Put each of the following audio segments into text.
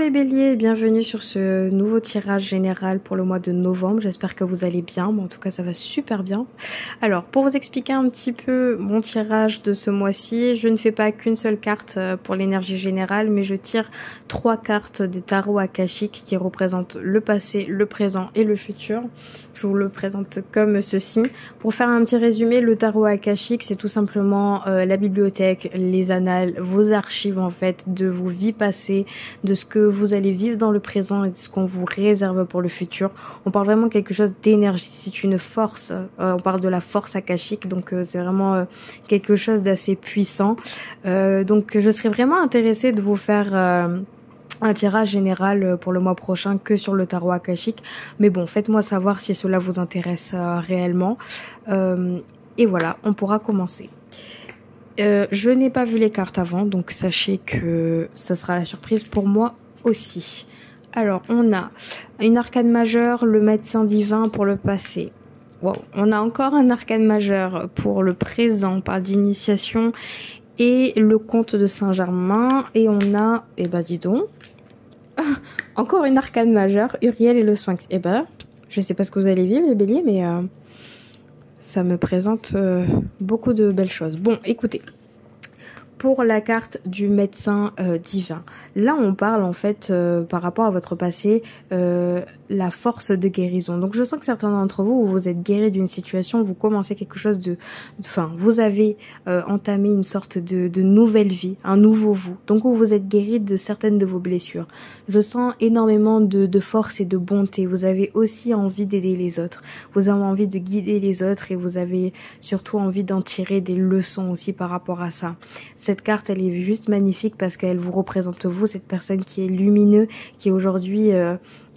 les béliers, bienvenue sur ce nouveau tirage général pour le mois de novembre. J'espère que vous allez bien, moi en tout cas ça va super bien. Alors pour vous expliquer un petit peu mon tirage de ce mois-ci, je ne fais pas qu'une seule carte pour l'énergie générale, mais je tire 3 cartes des tarots akashiques qui représentent le passé, le présent et le futur. Je vous le présente comme ceci. Pour faire un petit résumé, le tarot akashique c'est tout simplement la bibliothèque, les annales, vos archives en fait de vos vies passées, de ce que vous allez vivre dans le présent et de ce qu'on vous réserve pour le futur. On parle vraiment quelque chose d'énergie, c'est une force, on parle de la force akashique, donc c'est vraiment quelque chose d'assez puissant. Donc je serais vraiment intéressée de vous faire un tirage général pour le mois prochain que sur le tarot akashique, mais bon, faites-moi savoir si cela vous intéresse réellement. Et voilà, on pourra commencer. Je n'ai pas vu les cartes avant, donc sachez que ça sera la surprise pour moi aussi. Alors, on a une arcane majeure, le médecin divin pour le passé. Wow. On a encore un arcane majeur pour le présent, par d'initiation, et le comte de Saint-Germain. Et on a, eh ben dis donc, encore une arcane majeure, Uriel et le Sphinx. Eh ben, je sais pas ce que vous allez vivre les béliers, mais ça me présente beaucoup de belles choses. Bon, écoutez, pour la carte du médecin divin, là on parle en fait par rapport à votre passé, la force de guérison. Donc je sens que certains d'entre vous, vous êtes guéris d'une situation, vous commencez quelque chose de... Enfin, vous avez entamé une sorte de nouvelle vie, un nouveau vous. Donc vous êtes guéri de certaines de vos blessures. Je sens énormément de force et de bonté. Vous avez aussi envie d'aider les autres. Vous avez envie de guider les autres et vous avez surtout envie d'en tirer des leçons aussi par rapport à ça. Cette carte, elle est juste magnifique parce qu'elle vous représente vous, cette personne qui est lumineux, qui aujourd'hui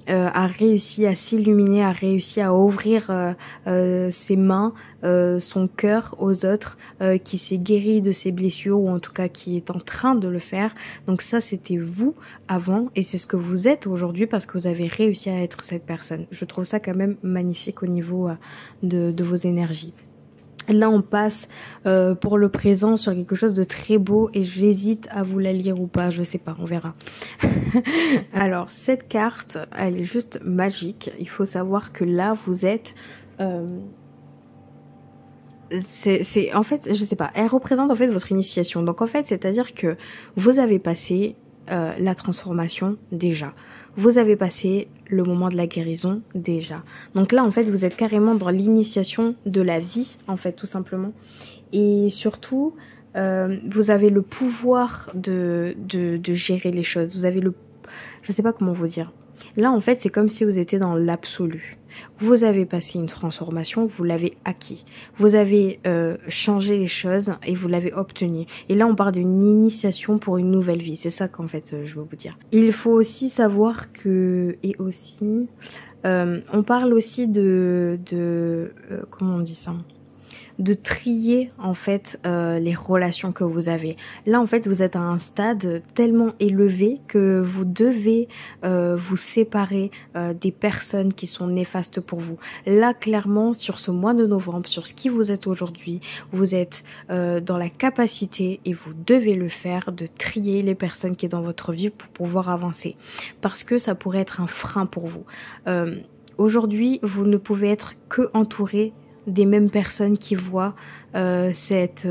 a réussi à s'illuminer, a réussi à ouvrir ses mains, son cœur aux autres, qui s'est guéri de ses blessures ou en tout cas qui est en train de le faire. Donc ça, c'était vous avant et c'est ce que vous êtes aujourd'hui parce que vous avez réussi à être cette personne. Je trouve ça quand même magnifique au niveau de vos énergies. Là, on passe pour le présent sur quelque chose de très beau et j'hésite à vous la lire ou pas, je sais pas, on verra. Alors, cette carte, elle est juste magique. Il faut savoir que là, vous êtes... c'est en fait, je sais pas, elle représente en fait votre initiation. Donc en fait, c'est-à-dire que vous avez passé la transformation déjà. Vous avez passé le moment de la guérison déjà. Donc là, en fait, vous êtes carrément dans l'initiation de la vie, en fait, tout simplement. Et surtout, vous avez le pouvoir de gérer les choses. Vous avez le... Je sais pas comment vous dire. Là, en fait, c'est comme si vous étiez dans l'absolu. Vous avez passé une transformation, vous l'avez acquis. Vous avez changé les choses et vous l'avez obtenu. Et là, on parle d'une initiation pour une nouvelle vie. C'est ça qu'en fait, je veux vous dire. Il faut aussi savoir que... Et aussi... on parle aussi comment on dit ça ? De trier en fait les relations que vous avez. Là en fait vous êtes à un stade tellement élevé que vous devez vous séparer des personnes qui sont néfastes pour vous. Là clairement sur ce mois de novembre, sur ce qui vous êtes aujourd'hui, vous êtes dans la capacité et vous devez le faire de trier les personnes qui sont dans votre vie pour pouvoir avancer. Parce que ça pourrait être un frein pour vous. Aujourd'hui vous ne pouvez être que entouré des mêmes personnes qui voient cet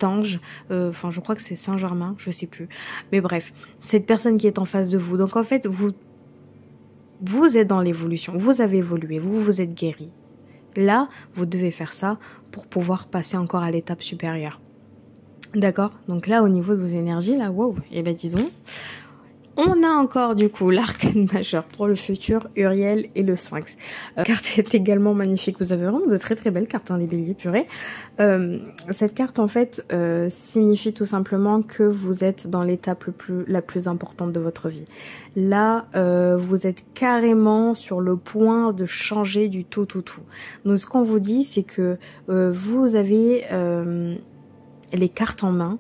ange, enfin je crois que c'est Saint-Germain, je sais plus, mais bref, cette personne qui est en face de vous. Donc en fait vous êtes dans l'évolution, vous avez évolué, vous êtes guéri. Là vous devez faire ça pour pouvoir passer encore à l'étape supérieure. D'accord? Donc là au niveau de vos énergies, là wow, et ben disons. On a encore du coup l'arcane majeur pour le futur, Uriel et le Sphinx. La carte est également magnifique. Vous avez vraiment de très très belles cartes, hein, les béliers purée. Cette carte en fait signifie tout simplement que vous êtes dans l'étape la plus importante de votre vie. Là, vous êtes carrément sur le point de changer du tout. Donc ce qu'on vous dit, c'est que vous avez les cartes en main,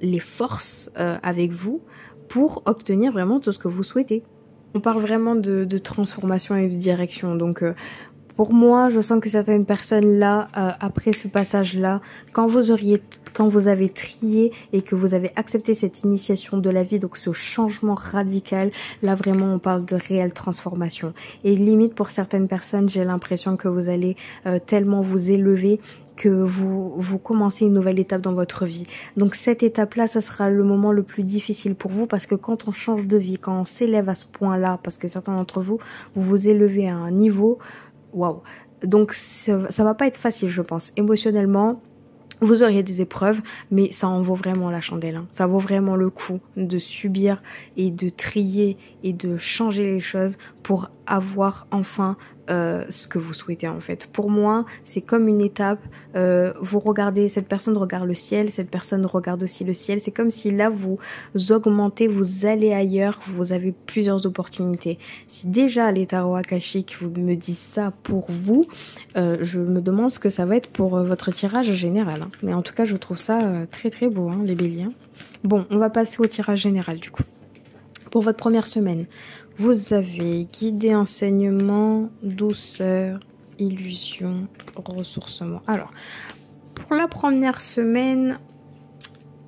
les forces avec vous pour obtenir vraiment tout ce que vous souhaitez. On parle vraiment de transformation et de direction. Donc Pour moi, je sens que certaines personnes là, après ce passage-là, quand vous avez trié et que vous avez accepté cette initiation de la vie, donc ce changement radical, là vraiment on parle de réelle transformation. Et limite pour certaines personnes, j'ai l'impression que vous allez tellement vous élever que vous commencez une nouvelle étape dans votre vie. Donc cette étape-là, ça sera le moment le plus difficile pour vous parce que quand on change de vie, quand on s'élève à ce point-là, parce que certains d'entre vous, vous vous élevez à un niveau, waouh. Donc ça va pas être facile, je pense. Émotionnellement, vous auriez des épreuves, mais ça en vaut vraiment la chandelle. Hein. Ça vaut vraiment le coup de subir et de trier et de changer les choses pour avoir enfin ce que vous souhaitez en fait. Pour moi, c'est comme une étape. Vous regardez, cette personne regarde le ciel, cette personne regarde aussi le ciel. C'est comme si là, vous augmentez, vous allez ailleurs, vous avez plusieurs opportunités. Si déjà les tarots akashiques vous me disent ça pour vous, je me demande ce que ça va être pour votre tirage général. Hein. Mais en tout cas, je trouve ça très très beau, hein, les béliers. Bon, on va passer au tirage général du coup. Pour votre première semaine, vous avez guidé, enseignement, douceur, illusion, ressourcement. Alors, pour la première semaine,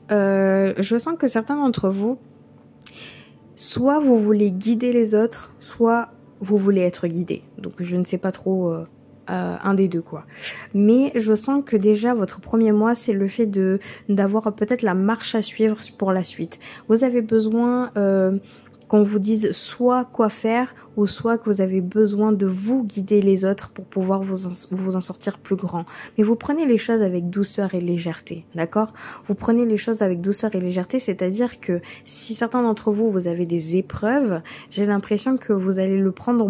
je sens que certains d'entre vous, soit vous voulez guider les autres, soit vous voulez être guidé. Donc, je ne sais pas trop... un des deux quoi. Mais je sens que déjà votre premier mois c'est le fait d'avoir peut-être la marche à suivre pour la suite. Vous avez besoin qu'on vous dise soit quoi faire ou soit que vous avez besoin de vous guider les autres pour pouvoir vous en sortir plus grand. Mais vous prenez les choses avec douceur et légèreté, d'accord? Vous prenez les choses avec douceur et légèreté, c'est-à-dire que si certains d'entre vous, vous avez des épreuves, j'ai l'impression que vous allez le prendre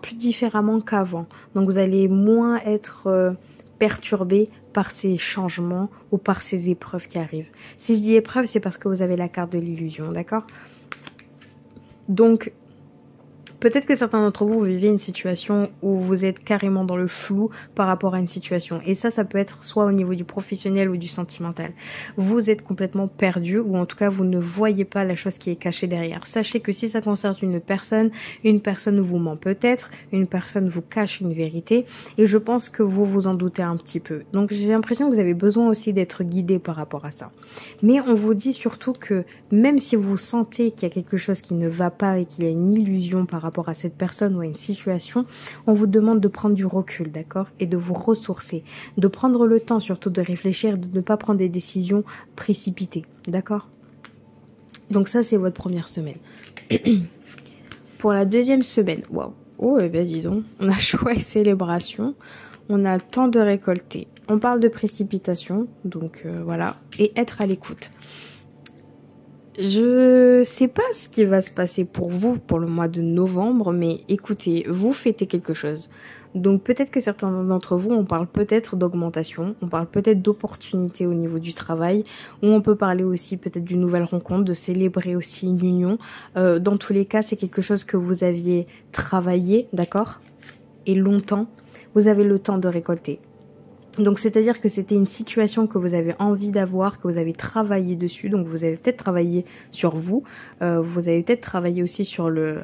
plus différemment qu'avant. Donc vous allez moins être perturbé par ces changements ou par ces épreuves qui arrivent. Si je dis épreuve, c'est parce que vous avez la carte de l'illusion, d'accord? Donc, peut-être que certains d'entre vous vivez une situation où vous êtes carrément dans le flou par rapport à une situation. Et ça peut être soit au niveau du professionnel ou du sentimental. Vous êtes complètement perdu ou en tout cas, vous ne voyez pas la chose qui est cachée derrière. Sachez que si ça concerne une personne vous ment peut-être, une personne vous cache une vérité et je pense que vous vous en doutez un petit peu. Donc, j'ai l'impression que vous avez besoin aussi d'être guidé par rapport à ça. Mais on vous dit surtout que même si vous sentez qu'il y a quelque chose qui ne va pas et qu'il y a une illusion par rapport à cette personne ou à une situation, on vous demande de prendre du recul, d'accord? Et de vous ressourcer, de prendre le temps surtout de réfléchir, de ne pas prendre des décisions précipitées, d'accord? Donc ça, c'est votre première semaine. Pour la deuxième semaine, waouh, oh, eh bien dis donc, on a choix et célébration, on a temps de récolter. On parle de précipitation, donc voilà, et être à l'écoute. Je sais pas ce qui va se passer pour vous pour le mois de novembre, mais écoutez, vous fêtez quelque chose. Donc peut-être que certains d'entre vous, on parle peut-être d'augmentation, on parle peut-être d'opportunités au niveau du travail, ou on peut parler aussi peut-être d'une nouvelle rencontre, de célébrer aussi une union. Dans tous les cas, c'est quelque chose que vous aviez travaillé, d'accord? Et longtemps, vous avez le temps de récolter. Donc c'est-à-dire que c'était une situation que vous avez envie d'avoir, que vous avez travaillé dessus, donc vous avez peut-être travaillé sur vous, vous avez peut-être travaillé aussi sur le...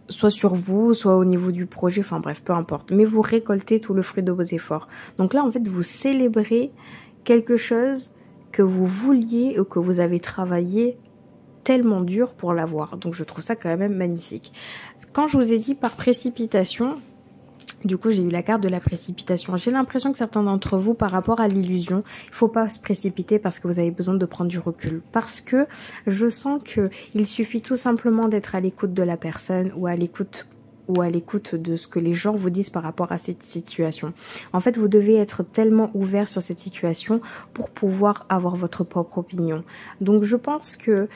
soit sur vous, soit au niveau du projet, enfin bref, peu importe. Mais vous récoltez tout le fruit de vos efforts. Donc là, en fait, vous célébrez quelque chose que vous vouliez ou que vous avez travaillé tellement dur pour l'avoir. Donc je trouve ça quand même magnifique. Quand je vous ai dit par précipitation... Du coup, j'ai eu la carte de la précipitation. J'ai l'impression que certains d'entre vous, par rapport à l'illusion, il faut pas se précipiter parce que vous avez besoin de prendre du recul. Parce que je sens que il suffit tout simplement d'être à l'écoute de la personne ou à l'écoute de ce que les gens vous disent par rapport à cette situation. En fait, vous devez être tellement ouvert sur cette situation pour pouvoir avoir votre propre opinion. Donc, je pense que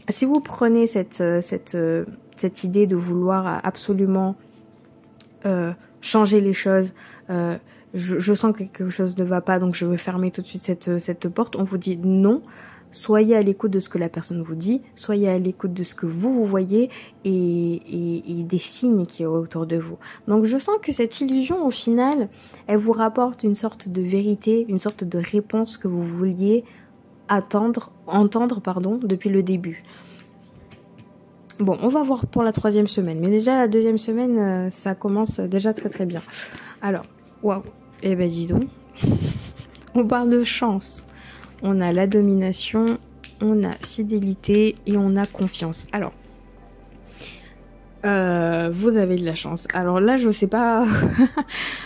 si vous prenez cette idée de vouloir absolument changer les choses, je sens que quelque chose ne va pas, donc je veux fermer tout de suite cette porte. On vous dit non, soyez à l'écoute de ce que la personne vous dit, soyez à l'écoute de ce que vous voyez et des signes qui sont autour de vous. Donc je sens que cette illusion, au final, elle vous rapporte une sorte de vérité, une sorte de réponse que vous vouliez entendre depuis le début. Bon, on va voir pour la 3e semaine. Mais déjà, la 2e semaine, ça commence déjà très très bien. Alors, waouh. Eh ben, dis donc. On parle de chance. On a la domination, on a fidélité et on a confiance. Alors, vous avez de la chance. Alors là, je sais pas.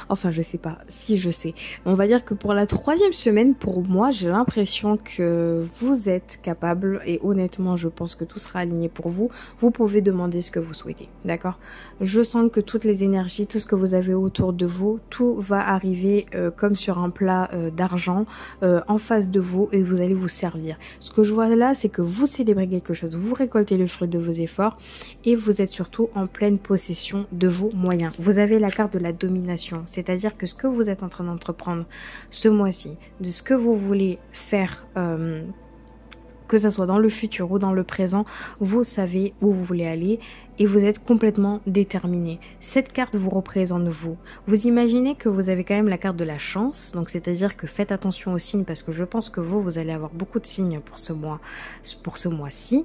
Enfin, je sais pas. Si, je sais. On va dire que pour la 3e semaine, pour moi, j'ai l'impression que vous êtes capable, et honnêtement, je pense que tout sera aligné pour vous. Vous pouvez demander ce que vous souhaitez. D'accord? Je sens que toutes les énergies, tout ce que vous avez autour de vous, tout va arriver comme sur un plat d'argent en face de vous et vous allez vous servir. Ce que je vois là, c'est que vous célébrez quelque chose. Vous récoltez le fruit de vos efforts et vous êtes surtout en pleine possession de vos moyens. Vous avez la carte de la domination, c'est-à-dire que ce que vous êtes en train d'entreprendre ce mois-ci, de ce que vous voulez faire, que ce soit dans le futur ou dans le présent, vous savez où vous voulez aller et vous êtes complètement déterminé. Cette carte vous représente vous. Vous imaginez que vous avez quand même la carte de la chance, donc c'est-à-dire que faites attention aux signes parce que je pense que vous allez avoir beaucoup de signes pour ce mois-ci.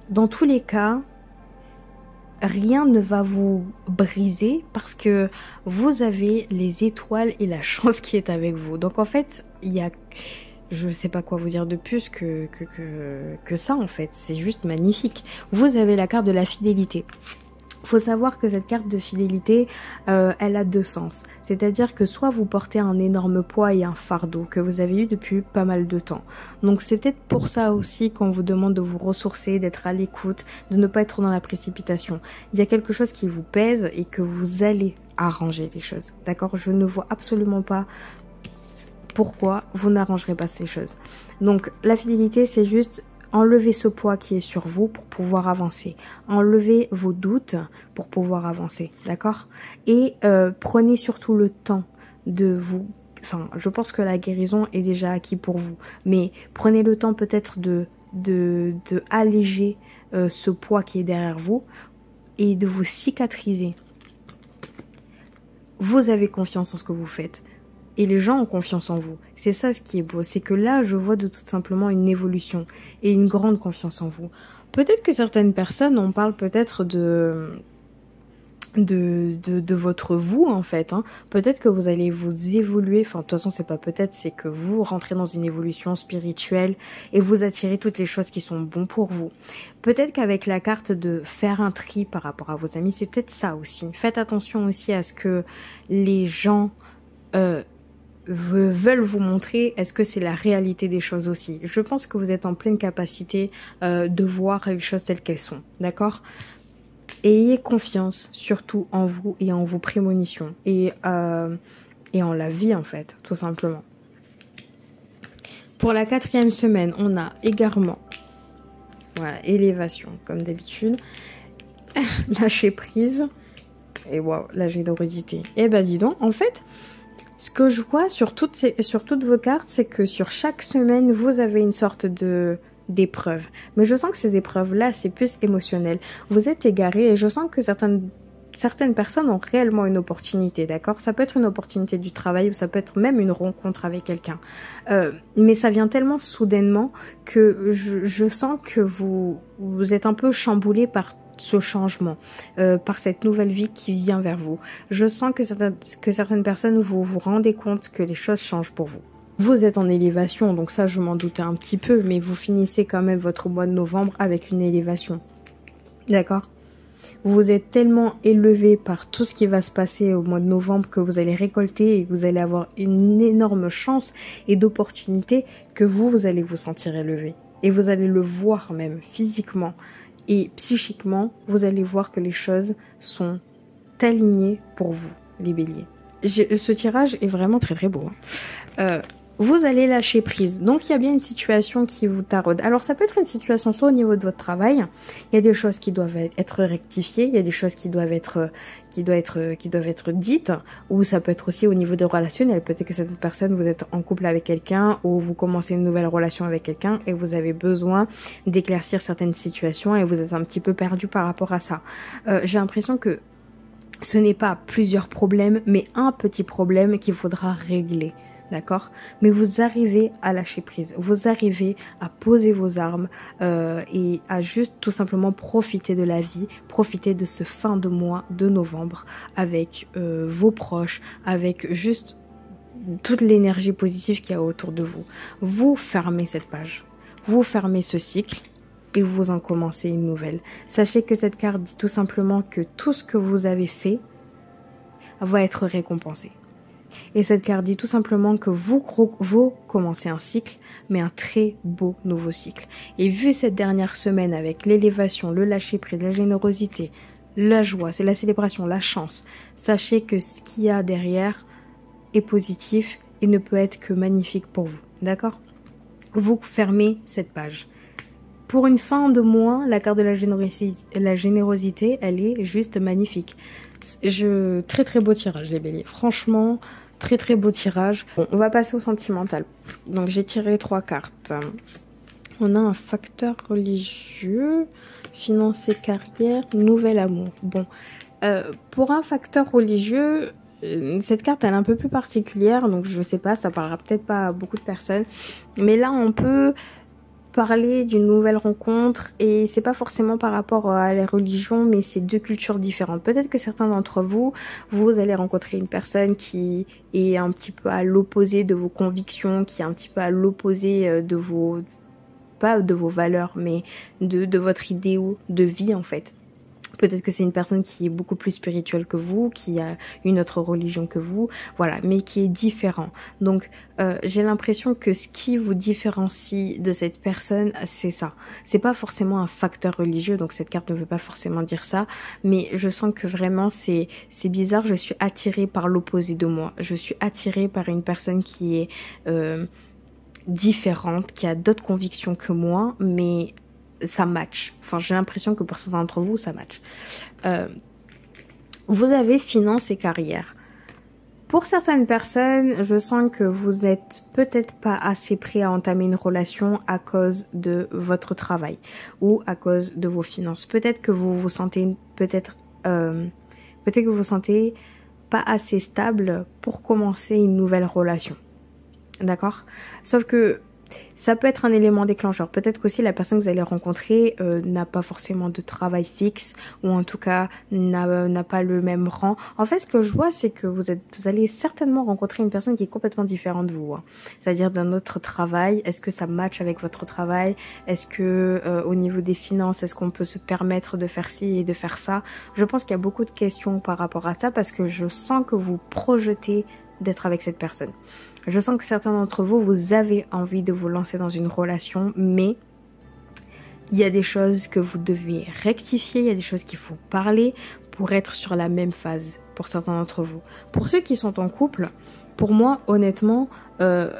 Dans tous les cas, rien ne va vous briser parce que vous avez les étoiles et la chance qui est avec vous. Donc en fait, il y a... Je ne sais pas quoi vous dire de plus que ça en fait. C'est juste magnifique. Vous avez la carte de la fidélité. Faut savoir que cette carte de fidélité, elle a deux sens. C'est-à-dire que soit vous portez un énorme poids et un fardeau que vous avez eu depuis pas mal de temps. Donc c'est peut-être pour ça aussi qu'on vous demande de vous ressourcer, d'être à l'écoute, de ne pas être dans la précipitation. Il y a quelque chose qui vous pèse et que vous allez arranger les choses. D'accord? Je ne vois absolument pas pourquoi vous n'arrangerez pas ces choses. Donc la fidélité, c'est juste enlevez ce poids qui est sur vous pour pouvoir avancer. Enlevez vos doutes pour pouvoir avancer, d'accord? Et prenez surtout le temps de vous... Enfin, je pense que la guérison est déjà acquise pour vous. Mais prenez le temps peut-être de alléger ce poids qui est derrière vous et de vous cicatriser. Vous avez confiance en ce que vous faites. Et les gens ont confiance en vous. C'est ça ce qui est beau. C'est que là, je vois tout simplement une évolution et une grande confiance en vous. Peut-être que certaines personnes, on parle peut-être de votre vous en fait. Hein. Peut-être que vous allez vous évoluer. Enfin, de toute façon, c'est pas peut-être, c'est que vous rentrez dans une évolution spirituelle et vous attirez toutes les choses qui sont bonnes pour vous. Peut-être qu'avec la carte de faire un tri par rapport à vos amis, c'est peut-être ça aussi. Faites attention aussi à ce que les gens... veulent vous montrer, est-ce que c'est la réalité des choses aussi. Je pense que vous êtes en pleine capacité de voir les choses telles qu'elles sont, d'accord? Ayez confiance surtout en vous et en vos prémonitions et en la vie en fait, tout simplement. Pour la 4e semaine, on a égarement, voilà, élévation comme d'habitude, lâcher prise et waouh, la générosité. Et ben dis donc, en fait... Ce que je vois sur toutes vos cartes, c'est que sur chaque semaine, vous avez une sorte d'épreuve. Mais je sens que ces épreuves-là, c'est plus émotionnel. Vous êtes égaré et je sens que certaines personnes ont réellement une opportunité, d'accord? Ça peut être une opportunité du travail ou ça peut être même une rencontre avec quelqu'un. Mais ça vient tellement soudainement que je sens que vous êtes un peu chamboulé par ce changement, par cette nouvelle vie qui vient vers vous. Je sens que certaines personnes, vous vous rendez compte que les choses changent pour vous. Vous êtes en élévation, donc ça je m'en doutais un petit peu, mais vous finissez quand même votre mois de novembre avec une élévation. D'accord ? Vous êtes tellement élevé par tout ce qui va se passer au mois de novembre que vous allez récolter et que vous allez avoir une énorme chance et d'opportunité que vous allez vous sentir élevé. Et vous allez le voir même physiquement. Et psychiquement, vous allez voir que les choses sont alignées pour vous, les béliers. Ce tirage est vraiment très très beau. Vous allez lâcher prise. Donc, il y a bien une situation qui vous taraude. Alors, ça peut être une situation soit au niveau de votre travail. Il y a des choses qui doivent être rectifiées. Il y a des choses qui doivent être dites. Ou ça peut être aussi au niveau de relationnel. Peut-être que cette personne, vous êtes en couple avec quelqu'un ou vous commencez une nouvelle relation avec quelqu'un et vous avez besoin d'éclaircir certaines situations et vous êtes un petit peu perdu par rapport à ça. J'ai l'impression que ce n'est pas plusieurs problèmes, mais un petit problème qu'il faudra régler. d'accord? Mais vous arrivez à lâcher prise, vous arrivez à poser vos armes et à juste tout simplement profiter de la vie, profiter de ce fin de mois de novembre avec vos proches, avec juste toute l'énergie positive qu'il y a autour de vous. Vous fermez cette page, vous fermez ce cycle et vous en commencez une nouvelle. Sachez que cette carte dit tout simplement que tout ce que vous avez fait va être récompensé. Et cette carte dit tout simplement que vous commencez un cycle, mais un très beau nouveau cycle. Et vu cette dernière semaine avec l'élévation, le lâcher prise, la générosité, la joie, c'est la célébration, la chance, sachez que ce qu'il y a derrière est positif et ne peut être que magnifique pour vous. D'accord? Vous fermez cette page. Pour une fin de mois, la carte de la générosité, elle est juste magnifique. Très très beau tirage les béliers. Franchement, très très beau tirage. Bon, on va passer au sentimental. Donc j'ai tiré 3 cartes. On a un facteur religieux, finance et carrière, nouvel amour. Bon, pour un facteur religieux, cette carte elle est un peu plus particulière, donc je sais pas, ça parlera peut-être pas à beaucoup de personnes. Mais là on peut parler d'une nouvelle rencontre et c'est pas forcément par rapport à la religion, mais c'est 2 cultures différentes. Peut-être que certains d'entre vous, vous allez rencontrer une personne qui est un petit peu à l'opposé de vos convictions, qui est un petit peu à l'opposé de vos, pas de vos valeurs, mais de votre idéal de vie en fait. Peut-être que c'est une personne qui est beaucoup plus spirituelle que vous, qui a une autre religion que vous, voilà, mais qui est différent. Donc, j'ai l'impression que ce qui vous différencie de cette personne, c'est ça. C'est pas forcément un facteur religieux, donc cette carte ne veut pas forcément dire ça, mais je sens que vraiment c'est bizarre. Je suis attirée par l'opposé de moi. Je suis attirée par une personne qui est différente, qui a d'autres convictions que moi, mais ça match. Enfin, j'ai l'impression que pour certains d'entre vous, ça match. Vous avez finance et carrière. Pour certaines personnes, je sens que vous n'êtes peut-être pas assez prêt à entamer une relation à cause de votre travail ou à cause de vos finances. Peut-être que vous vous sentez peut-être que vous vous sentez pas assez stable pour commencer une nouvelle relation. D'accord? Sauf que ça peut être un élément déclencheur. Peut-être qu'aussi la personne que vous allez rencontrer n'a pas forcément de travail fixe ou en tout cas n'a pas le même rang. En fait, ce que je vois, c'est que vous allez certainement rencontrer une personne qui est complètement différente de vous. Hein. C'est-à-dire d'un autre travail. Est-ce que ça match avec votre travail? Est-ce que au niveau des finances, est-ce qu'on peut se permettre de faire ci et de faire ça? Je pense qu'il y a beaucoup de questions par rapport à ça parce que je sens que vous projetez d'être avec cette personne. Je sens que certains d'entre vous, vous avez envie de vous lancer dans une relation, mais il y a des choses que vous devez rectifier, il y a des choses qu'il faut parler pour être sur la même phase pour certains d'entre vous. Pour ceux qui sont en couple, pour moi, honnêtement, il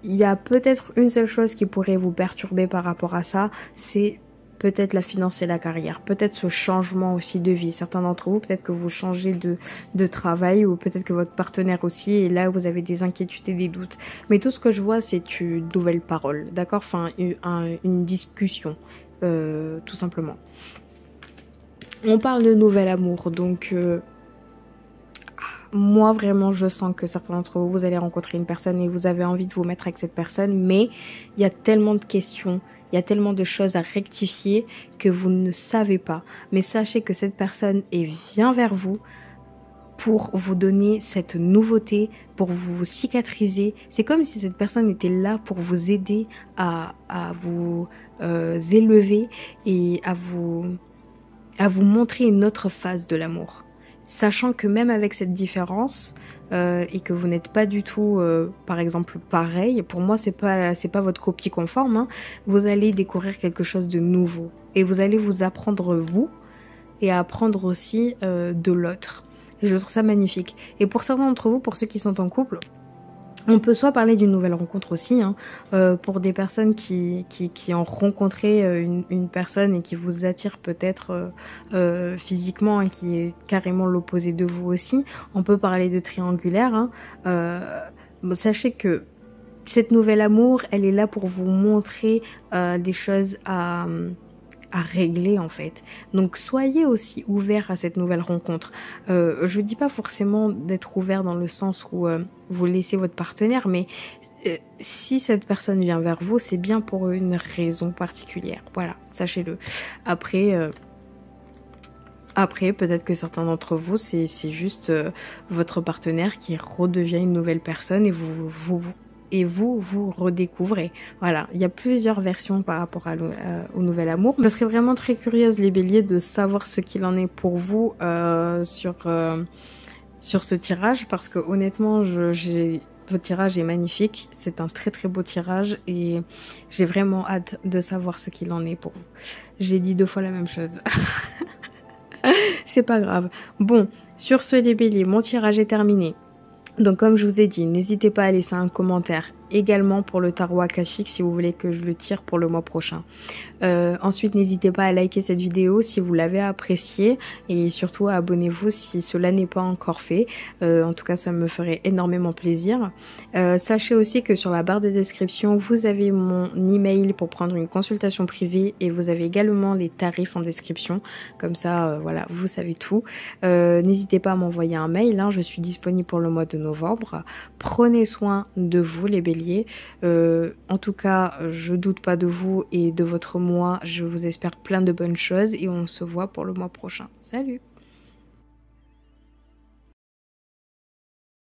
y a peut-être une seule chose qui pourrait vous perturber par rapport à ça, c'est peut-être la finance et la carrière, peut-être ce changement aussi de vie. Certains d'entre vous, peut-être que vous changez de travail ou peut-être que votre partenaire aussi, et là vous avez des inquiétudes et des doutes. Mais tout ce que je vois, c'est une nouvelle parole, d'accord? Enfin, une discussion, tout simplement. On parle de nouvel amour, donc moi vraiment je sens que certains d'entre vous, vous allez rencontrer une personne et vous avez envie de vous mettre avec cette personne, mais il y a tellement de questions, il y a tellement de choses à rectifier que vous ne savez pas. Mais sachez que cette personne vient vers vous pour vous donner cette nouveauté, pour vous cicatriser. C'est comme si cette personne était là pour vous aider à vous élever et à vous montrer une autre phase de l'amour. Sachant que même avec cette différence et que vous n'êtes pas du tout, par exemple, pareil, pour moi c'est pas votre copie conforme, hein, vous allez découvrir quelque chose de nouveau et vous allez vous apprendre vous et apprendre aussi de l'autre. Je trouve ça magnifique. Et pour certains d'entre vous, pour ceux qui sont en couple, on peut soit parler d'une nouvelle rencontre aussi, hein, pour des personnes qui ont rencontré une personne et qui vous attire peut-être physiquement et qui est carrément l'opposé de vous aussi. On peut parler de triangulaire. Hein. Sachez que cette nouvelle amour, elle est là pour vous montrer des choses à à régler en fait. Donc soyez aussi ouverts à cette nouvelle rencontre. Je dis pas forcément d'être ouvert dans le sens où vous laissez votre partenaire, mais si cette personne vient vers vous, c'est bien pour une raison particulière. Voilà, sachez-le. Après, peut-être que certains d'entre vous, c'est juste votre partenaire qui redevient une nouvelle personne et vous redécouvrez. Voilà, il y a plusieurs versions par rapport au nouvel amour. Je serais vraiment très curieuse, les béliers, de savoir ce qu'il en est pour vous sur ce tirage, parce que honnêtement, votre tirage est magnifique. C'est un très très beau tirage et j'ai vraiment hâte de savoir ce qu'il en est pour vous. J'ai dit 2 fois la même chose. C'est pas grave. Bon, sur ce les béliers, mon tirage est terminé. Donc comme je vous ai dit, n'hésitez pas à laisser un commentaire également pour le tarot akashique si vous voulez que je le tire pour le mois prochain. Ensuite, n'hésitez pas à liker cette vidéo si vous l'avez appréciée et surtout abonnez-vous si cela n'est pas encore fait. En tout cas, ça me ferait énormément plaisir. Sachez aussi que sur la barre de description, vous avez mon email pour prendre une consultation privée et vous avez également les tarifs en description. Comme ça, voilà, vous savez tout. N'hésitez pas à m'envoyer un mail, hein, je suis disponible pour le mois de novembre. Prenez soin de vous les béliers. En tout cas, je doute pas de vous et de votre mois. Je vous espère plein de bonnes choses et on se voit pour le mois prochain. Salut!